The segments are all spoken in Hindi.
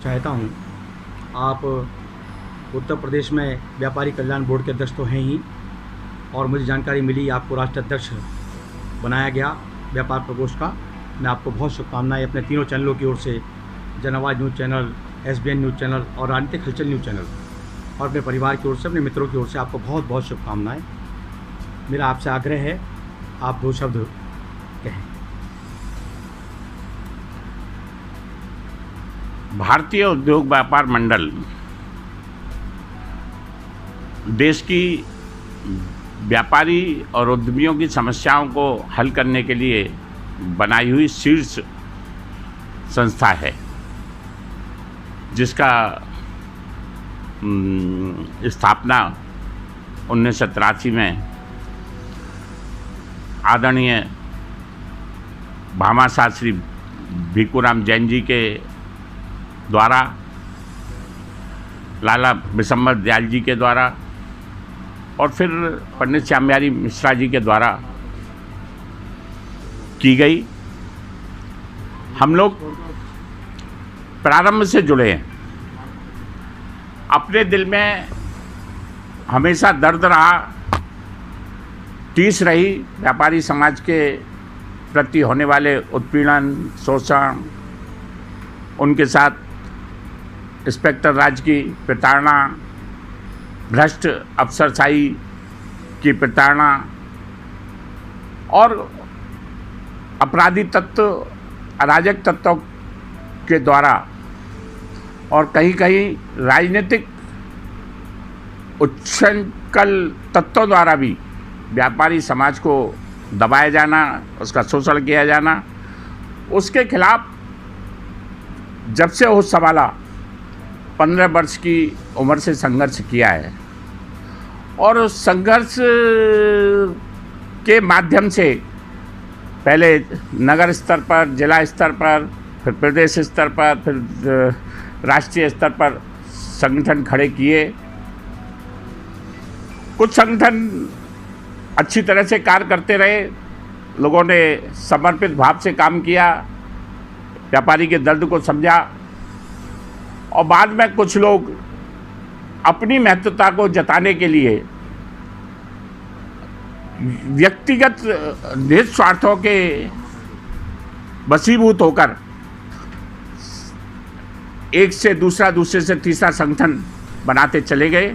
चाहता हूँ। आप उत्तर प्रदेश में व्यापारी कल्याण बोर्ड के अध्यक्ष तो हैं ही, और मुझे जानकारी मिली आपको राष्ट्रीय अध्यक्ष बनाया गया व्यापार प्रकोष्ठ का। मैं आपको बहुत शुभकामनाएं अपने तीनों चैनलों की ओर से, जन आवाज़ news channel, SBN news channel और राजनीतिक हलचल न्यूज़ चैनल, और अपने परिवार की ओर से, अपने मित्रों की ओर से आपको बहुत बहुत शुभकामनाएं। मेरा आपसे आग्रह है, आप 2 शब्द कहें। भारतीय उद्योग व्यापार मंडल देश की व्यापारी और उद्यमियों की समस्याओं को हल करने के लिए बनाई हुई शीर्ष संस्था है, जिसका स्थापना 1983 में आदरणीय भामाशाह श्री भिखूराम जैन जी के द्वारा, लाला बिशम्बर दयाल जी के द्वारा और फिर पंडित श्याम बिहारी मिश्रा जी के द्वारा की गई। हम लोग प्रारंभ से जुड़े हैं। अपने दिल में हमेशा दर्द रहा, टीस रही व्यापारी समाज के प्रति होने वाले उत्पीड़न, शोषण, उनके साथ इंस्पेक्टर राज की प्रताड़ना, भ्रष्ट अफसरशाही की प्रताड़ना और अपराधी तत्व, अराजक तत्वों के द्वारा और कहीं कहीं राजनीतिक उच्छृंखल तत्वों द्वारा भी व्यापारी समाज को दबाया जाना, उसका शोषण किया जाना, उसके खिलाफ जब से होश संभाला 15 वर्ष की उम्र से संघर्ष किया है। और उस संघर्ष के माध्यम से पहले नगर स्तर पर, जिला स्तर पर, फिर प्रदेश स्तर पर, फिर राष्ट्रीय स्तर पर संगठन खड़े किए। कुछ संगठन अच्छी तरह से कार्य करते रहे, लोगों ने समर्पित भाव से काम किया, व्यापारी के दर्द को समझा, और बाद में कुछ लोग अपनी महत्वता को जताने के लिए व्यक्तिगत निहित स्वार्थों के वशीभूत होकर एक से दूसरा, दूसरे से तीसरा संगठन बनाते चले गए।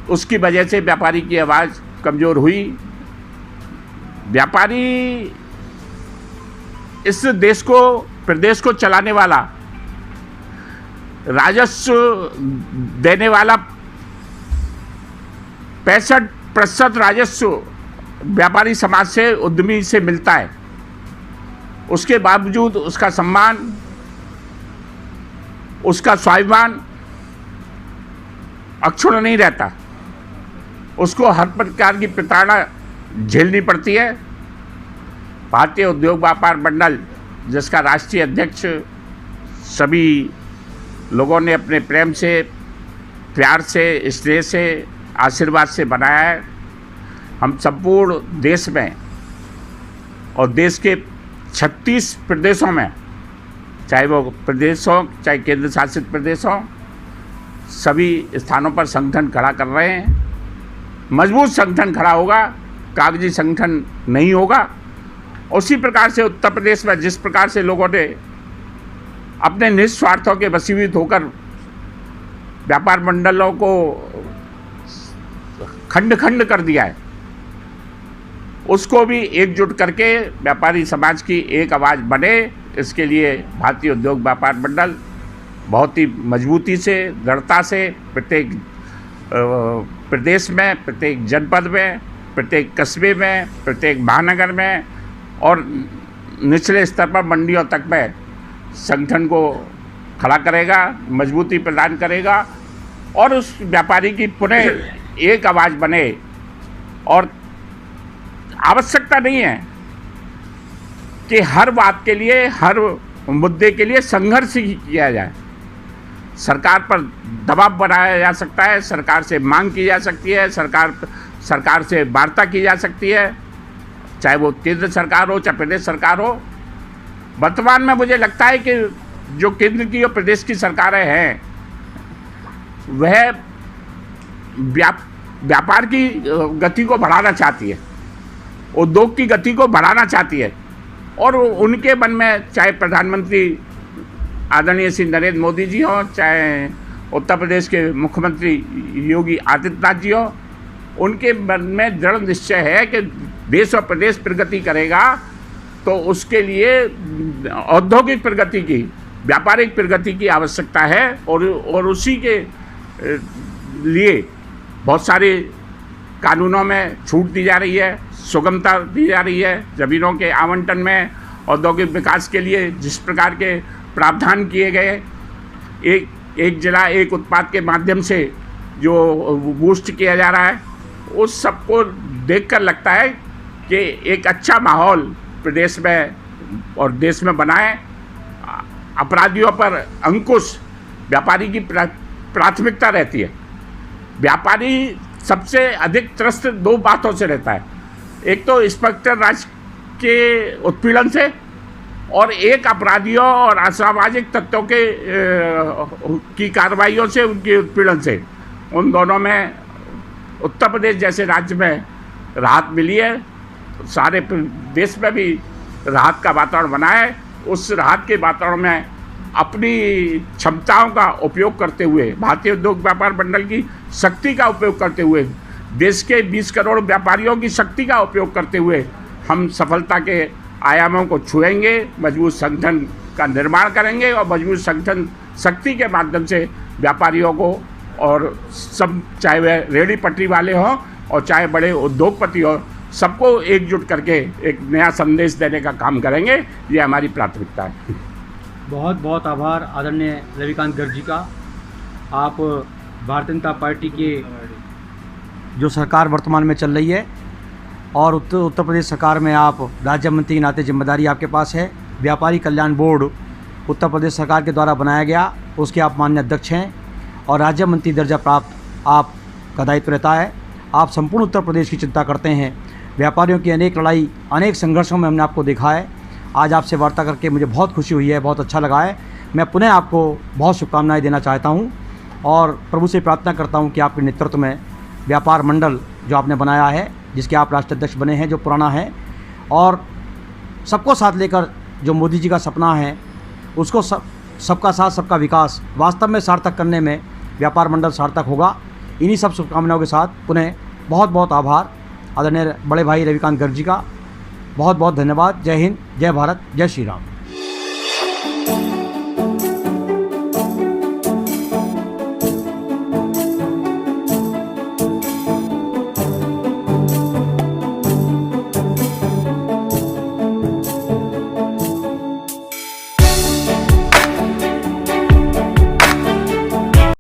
उसकी वजह से व्यापारी की आवाज़ कमज़ोर हुई। व्यापारी इस देश को, प्रदेश को चलाने वाला, राजस्व देने वाला, 65% राजस्व व्यापारी समाज से, उद्यमी से मिलता है। उसके बावजूद उसका सम्मान, उसका स्वाभिमान अक्षुण्ण नहीं रहता, उसको हर प्रकार की प्रताड़ना झेलनी पड़ती है। भारतीय उद्योग व्यापार मंडल, जिसका राष्ट्रीय अध्यक्ष सभी लोगों ने अपने प्रेम से, प्यार से, स्नेह से, आशीर्वाद से बनाया है। हम संपूर्ण देश में और देश के 36 प्रदेशों में, चाहे वो प्रदेश हो, चाहे केंद्र शासित प्रदेश हो, सभी स्थानों पर संगठन खड़ा कर रहे हैं। मजबूत संगठन खड़ा होगा, कागजी संगठन नहीं होगा। उसी प्रकार से उत्तर प्रदेश में जिस प्रकार से लोगों ने अपने निस्वार्थों के वशीभूत होकर व्यापार मंडलों को खंड खंड कर दिया है, उसको भी एकजुट करके व्यापारी समाज की एक आवाज़ बने, इसके लिए भारतीय उद्योग व्यापार मंडल बहुत ही मजबूती से, दृढ़ता से प्रत्येक प्रदेश में, प्रत्येक जनपद में, प्रत्येक कस्बे में, प्रत्येक महानगर में और निचले स्तर पर मंडियों तक में संगठन को खड़ा करेगा, मजबूती प्रदान करेगा और उस व्यापारी की पुनः एक आवाज़ बने। और आवश्यकता नहीं है कि हर बात के लिए, हर मुद्दे के लिए संघर्ष ही किया जाए। सरकार पर दबाव बनाया जा सकता है, सरकार से मांग की जा सकती है, सरकार से वार्ता की जा सकती है, चाहे वो केंद्र सरकार हो, चाहे प्रदेश सरकार हो। वर्तमान में मुझे लगता है कि जो केंद्र की और प्रदेश की सरकारें हैं वह व्यापार की गति को बढ़ाना चाहती है, उद्योग की गति को बढ़ाना चाहती है, और उनके मन में चाहे प्रधानमंत्री आदरणीय श्री नरेंद्र मोदी जी हों, चाहे उत्तर प्रदेश के मुख्यमंत्री योगी आदित्यनाथ जी हों, उनके मन में दृढ़ निश्चय है कि देश और प्रदेश प्रगति करेगा तो उसके लिए औद्योगिक प्रगति की, व्यापारिक प्रगति की आवश्यकता है, और उसी के लिए बहुत सारे कानूनों में छूट दी जा रही है, सुगमता दी जा रही है। ज़मीनों के आवंटन में औद्योगिक विकास के लिए जिस प्रकार के प्रावधान किए गए, एक जिला एक उत्पाद के माध्यम से जो बूस्ट किया जा रहा है, उस सबको देखकर लगता है कि एक अच्छा माहौल प्रदेश में और देश में बनाए। अपराधियों पर अंकुश व्यापारी की प्राथमिकता रहती है। व्यापारी सबसे अधिक त्रस्त दो बातों से रहता है, एक तो इंस्पेक्टर राज के उत्पीड़न से, और एक अपराधियों और असामाजिक तत्वों के की कार्रवाइयों से, उनके उत्पीड़न से। उन दोनों में उत्तर प्रदेश जैसे राज्य में राहत मिली है, सारे देश में भी राहत का वातावरण बना है। उस राहत के वातावरण में अपनी क्षमताओं का उपयोग करते हुए, भारतीय उद्योग व्यापार मंडल की शक्ति का उपयोग करते हुए, देश के 20 करोड़ व्यापारियों की शक्ति का उपयोग करते हुए हम सफलता के आयामों को छुएंगे, मजबूत संगठन का निर्माण करेंगे, और मजबूत संगठन शक्ति के माध्यम से व्यापारियों को, और सब, चाहे वह रेहड़ी पटरी वाले हों और चाहे बड़े उद्योगपति हों, सबको एकजुट करके एक नया संदेश देने का काम करेंगे। ये हमारी प्राथमिकता है। बहुत बहुत आभार आदरणीय रविकांत गर्ग जी का। आप भारतीय जनता पार्टी की जो सरकार वर्तमान में चल रही है, और उत्तर प्रदेश सरकार में आप राज्य मंत्री के नाते जिम्मेदारी आपके पास है। व्यापारी कल्याण बोर्ड उत्तर प्रदेश सरकार के द्वारा बनाया गया, उसके आप माननीय अध्यक्ष हैं, और राज्य मंत्री दर्जा प्राप्त आपका दायित्व रहता है। आप संपूर्ण उत्तर प्रदेश की चिंता करते हैं। व्यापारियों की अनेक लड़ाई, अनेक संघर्षों में हमने आपको देखा है। आज आपसे वार्ता करके मुझे बहुत खुशी हुई है, बहुत अच्छा लगा है। मैं पुनः आपको बहुत शुभकामनाएं देना चाहता हूं, और प्रभु से प्रार्थना करता हूं कि आपके नेतृत्व में व्यापार मंडल जो आपने बनाया है, जिसके आप राष्ट्रीय अध्यक्ष बने हैं, जो पुराना है, और सबको साथ लेकर जो मोदी जी का सपना है, उसको सबका साथ सबका विकास वास्तव में सार्थक करने में व्यापार मंडल सार्थक होगा। इन्हीं सब शुभकामनाओं के साथ पुनः बहुत बहुत आभार आदरणीय बड़े भाई रविकांत गर्ग जी का। बहुत बहुत धन्यवाद। जय हिंद, जय भारत, जय श्री राम।